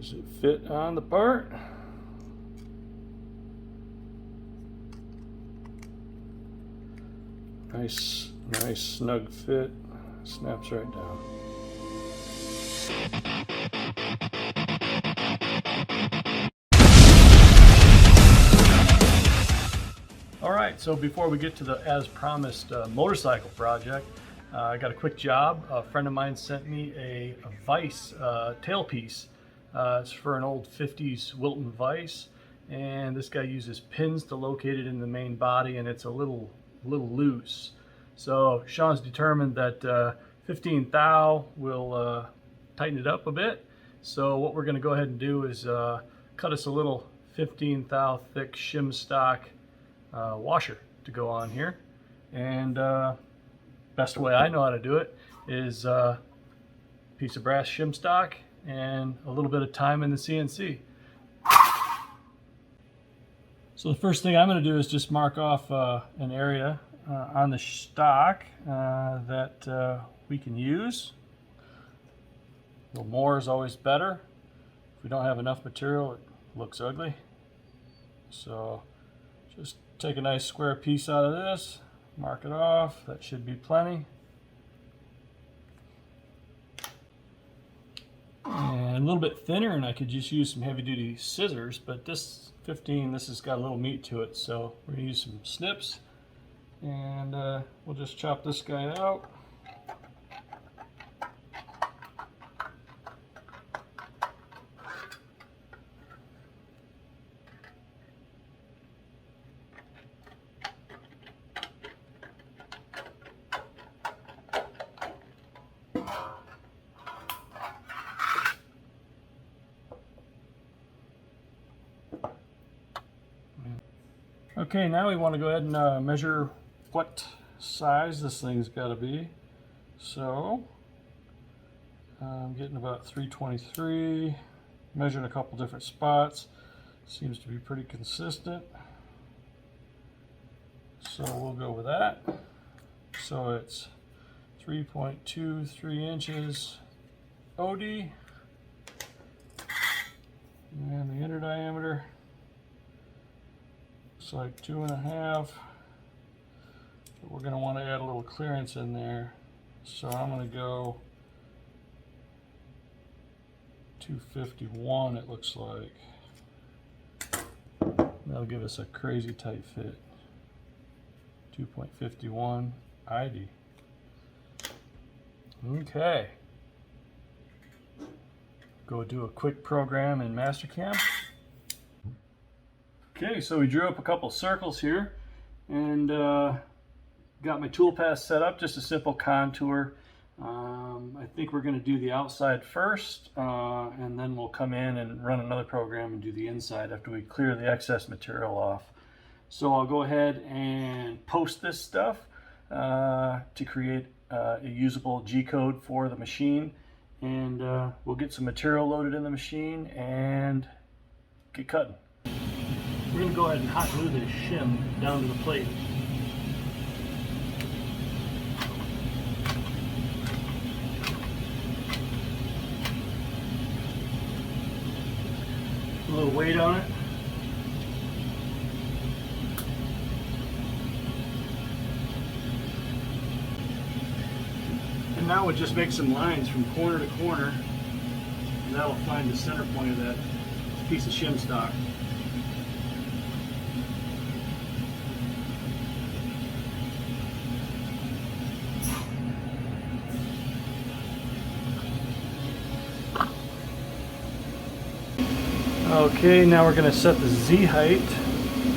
Does it fit on the part? Nice snug fit. Snaps right down. Alright, so before we get to the as promised motorcycle project, I got a quick job. A friend of mine sent me a Vise tailpiece. It's for an old 50s Wilton Vise, and this guy uses pins to locate it in the main body, and it's a little loose. So Sean's determined that 15 thou will tighten it up a bit. So what we're going to go ahead and do is cut us a little 15 thou thick shim stock washer to go on here. And best way I know how to do it is a piece of brass shim stock and a little bit of time in the CNC. So the first thing I'm going to do is just mark off an area on the stock that we can use. A little more is always better. If we don't have enough material, it looks ugly. So just take a nice square piece out of this, mark it off. That should be plenty. And a little bit thinner, and I could just use some heavy duty scissors, but this 15, this has got a little meat to it, so we're going to use some snips, and we'll just chop this guy out. Okay, now we want to go ahead and measure what size this thing's got to be. So I'm getting about 323, measuring a couple different spots. Seems to be pretty consistent. So we'll go with that. So it's 3.23 inches OD, and the inner diameter looks like 2.5. But we're going to want to add a little clearance in there, so I'm going to go 251. It looks like that'll give us a crazy tight fit. 2.51 ID. Okay, go do a quick program in Mastercam. Okay, so we drew up a couple circles here, and got my toolpath set up, just a simple contour. I think we're going to do the outside first, and then we'll come in and run another program and do the inside after we clear the excess material off. So I'll go ahead and post this stuff to create a usable G-code for the machine, and we'll get some material loaded in the machine and get cutting. We're going to go ahead and hot glue this shim down to the plate. A little weight on it. And now we'll just make some lines from corner to corner, and that'll find the center point of that piece of shim stock. Okay, now we're going to set the Z height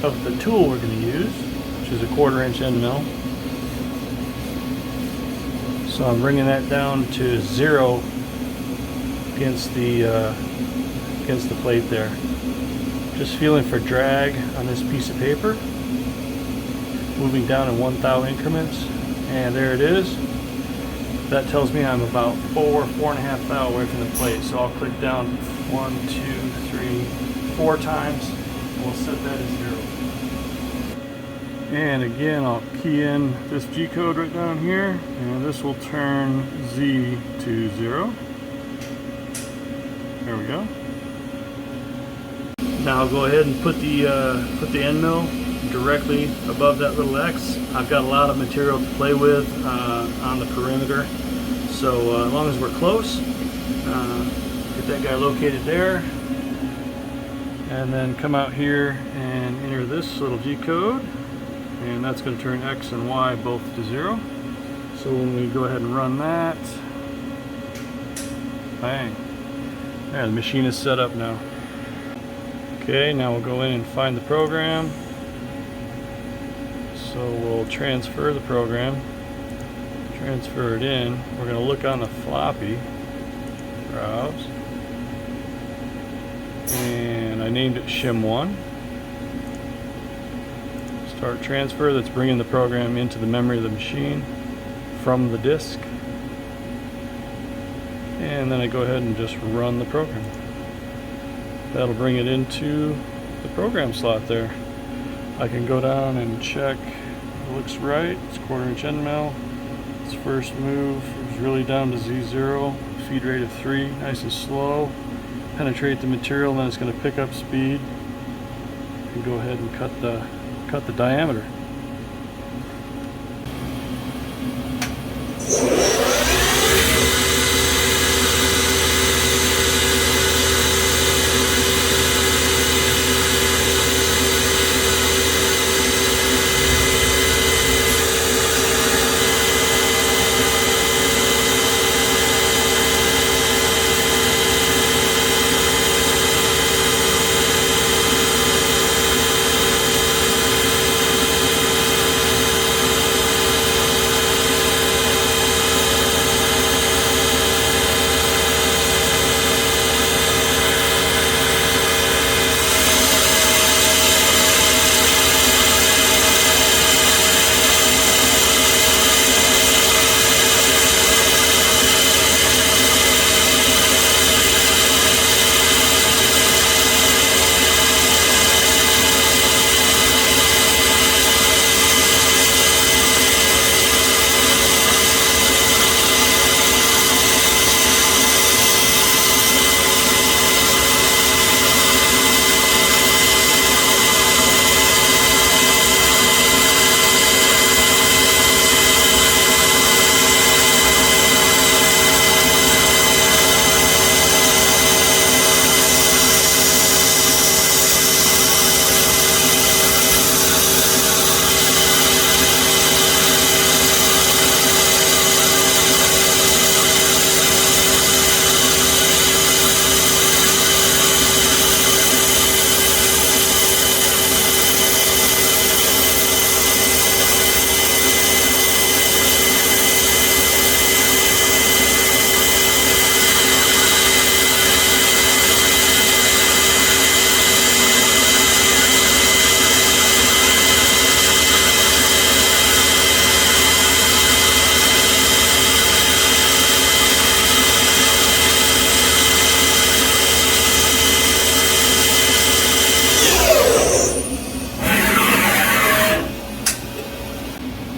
of the tool we're going to use, which is a 1/4 inch end mill. So I'm bringing that down to 0 against the plate there. Just feeling for drag on this piece of paper, moving down in 1 thou increments, and there it is. That tells me I'm about 4.5 thou away from the plate. So I'll click down 1, 2, 3, 4 times, and we'll set that as 0. And again, I'll key in this G code right down here, and this will turn Z to 0. There we go. Now I'll go ahead and put the end mill directly above that little X. I've got a lot of material to play with on the perimeter, so as long as we're close, get that guy located there, and then come out here and enter this little G code, and that's going to turn X and Y both to 0. So when we go ahead and run that, bang, there, the machine is set up now. Okay, now we'll go in and find the program. So we'll transfer the program, transfer it in. We're going to look on the floppy, browse, and I named it Shim 1. Start transfer. That's bringing the program into the memory of the machine from the disk. And then I go ahead and just run the program. That'll bring it into the program slot there. I can go down and check. It looks right. It's 1/4 inch end mill. Its first move is really down to Z0. Feed rate of 3. Nice and slow. Penetrate the material, then it's going to pick up speed. And go ahead and cut the diameter.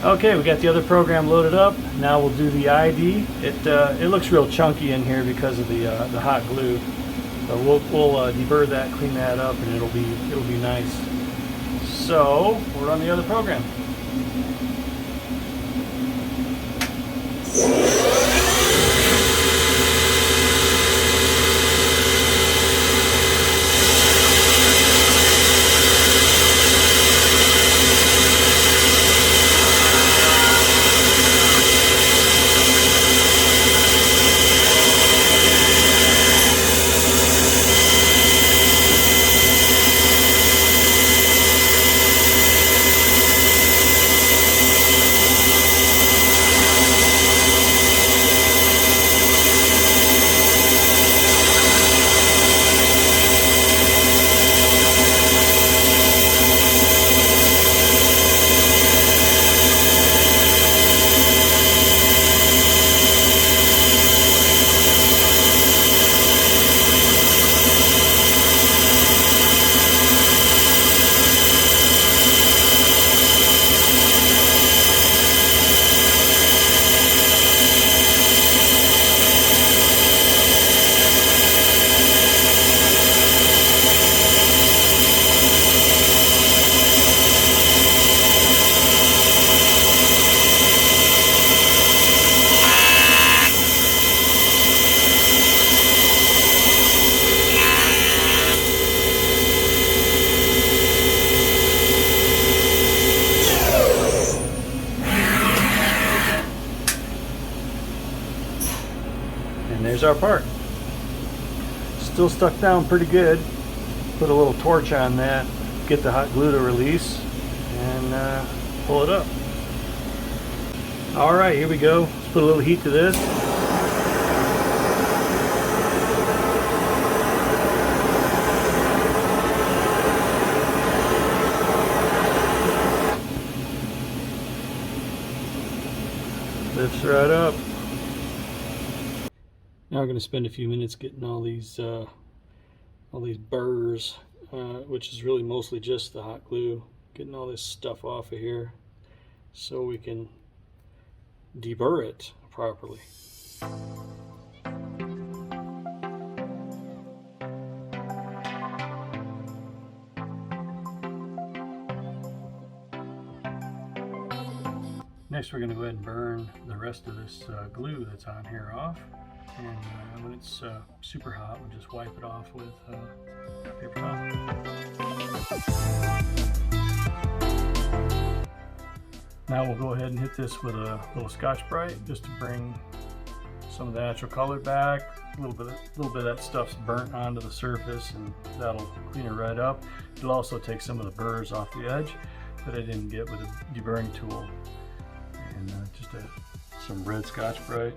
Okay, we got the other program loaded up. Now we'll do the ID. It looks real chunky in here because of the hot glue. So we'll deburr that, clean that up, and it'll be nice. So we'll run the other program. our part. Still stuck down pretty good. Put a little torch on that, get the hot glue to release, and pull it up. All right, here we go. Let's put a little heat to this. Lifts right up. Now we're going to spend a few minutes getting all these burrs, which is really mostly just the hot glue, getting all this stuff off of here so we can deburr it properly. Next we're going to go ahead and burn the rest of this glue that's on here off, and when it's super hot we'll just wipe it off with a paper towel. Now we'll go ahead and hit this with a little Scotch-Brite just to bring some of the natural color back. A little bit of that stuff's burnt onto the surface, and that'll clean it right up. It'll also take some of the burrs off the edge that I didn't get with a deburring tool. And just some red Scotch-Brite.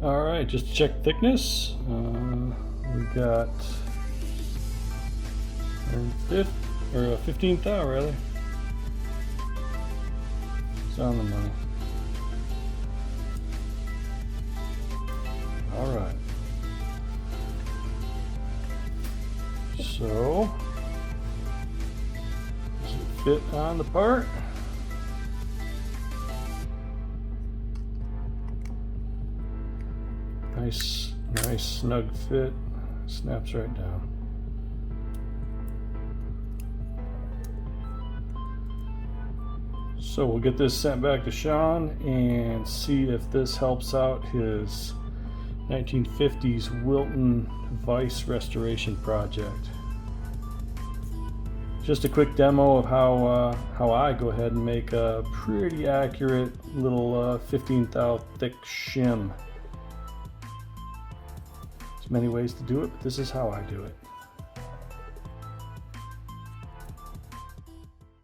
All right, just to check thickness, we got 15th thou rather. It's on the money. All right. So, does it fit on the part? Nice snug fit. Snaps right down. So we'll get this sent back to Sean and see if this helps out his 1950s Wilton Vise restoration project. Just a quick demo of how I go ahead and make a pretty accurate little 15 thou thick shim. There's many ways to do it, but this is how I do it.